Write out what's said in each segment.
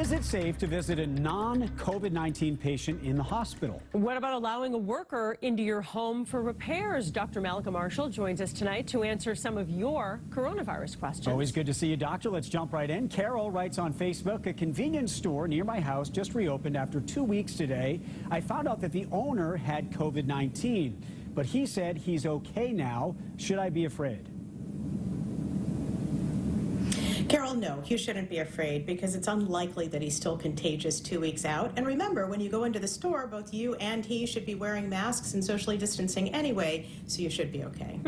Is it safe to visit a non-COVID-19 patient in the hospital? What about allowing a worker into your home for repairs? Dr. Mallika Marshall joins us tonight to answer some of your coronavirus questions. Always good to see you, doctor. Let's jump right in. Carol writes on Facebook, a convenience store near my house just reopened after 2 weeks today. I found out that the owner had COVID-19, but he said he's okay now. Should I be afraid? Carol, no, you shouldn't be afraid because it's unlikely that he's still contagious 2 weeks out. And remember, when you go into the store, both you and he should be wearing masks and socially distancing anyway, so you should be okay.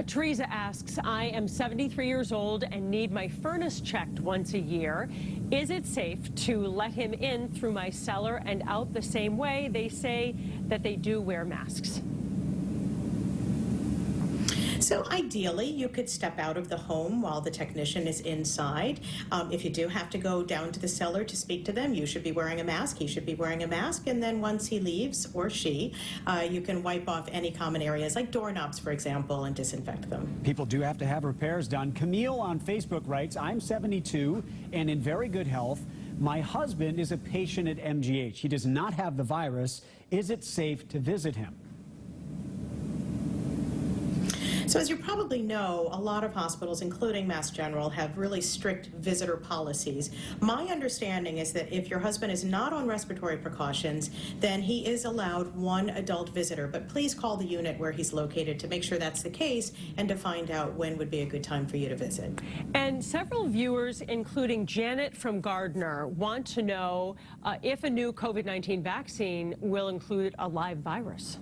Teresa asks, I am 73 years old and need my furnace checked once a year. Is it safe to let him in through my cellar and out the same way? They say that they do wear masks. So ideally, you could step out of the home while the technician is inside. If you do have to go down to the cellar to speak to them, you should be wearing a mask. He should be wearing a mask. And then once he leaves, or she, you can wipe off any common areas like doorknobs, for example, and disinfect them. People do have to have repairs done. Camille on Facebook writes, I'm 72 and in very good health. My husband is a patient at MGH. He does not have the virus. Is it safe to visit him? So as you probably know, a lot of hospitals, including Mass General, have really strict visitor policies. My understanding is that if your husband is not on respiratory precautions, then he is allowed one adult visitor. But please call the unit where he's located to make sure that's the case and to find out when would be a good time for you to visit. And several viewers, including Janet from Gardner, want to know if a new COVID-19 vaccine will include a live virus.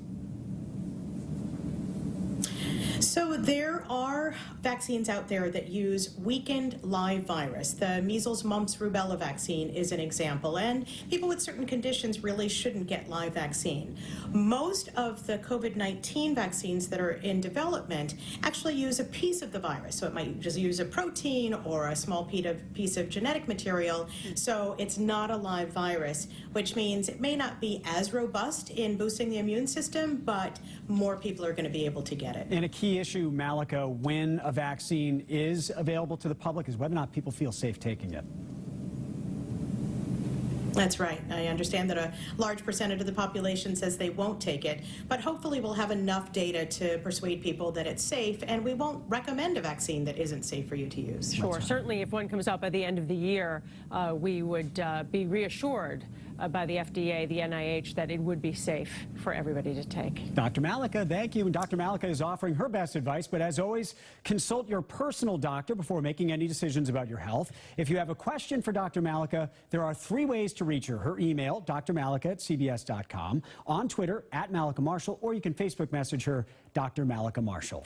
So there are vaccines out there that use weakened live virus. The measles, mumps, rubella vaccine is an example, and people with certain conditions really shouldn't get live vaccine. Most of the COVID-19 vaccines that are in development actually use a piece of the virus, so it might just use a protein or a small piece of genetic material, so it's not a live virus, which means it may not be as robust in boosting the immune system, but more people are going to be able to get it. And a key issue, Mallika, when a vaccine is available to the public is whether or not people feel safe taking it. That's right. I understand that a large percentage of the population says they won't take it, but hopefully we'll have enough data to persuade people that it's safe, and we won't recommend a vaccine that isn't safe for you to use. Sure. Certainly if one comes out by the end of the year, we would be reassured by the FDA, the NIH, that it would be safe for everybody to take. Dr. Mallika, thank you. And Dr. Mallika is offering her best advice, but as always, consult your personal doctor before making any decisions about your health. If you have a question for Dr. Mallika, there are 3 ways to reach her. Her email, drmallika@cbs.com, on Twitter, @Mallika Marshall, or you can Facebook message her, Dr. Mallika Marshall.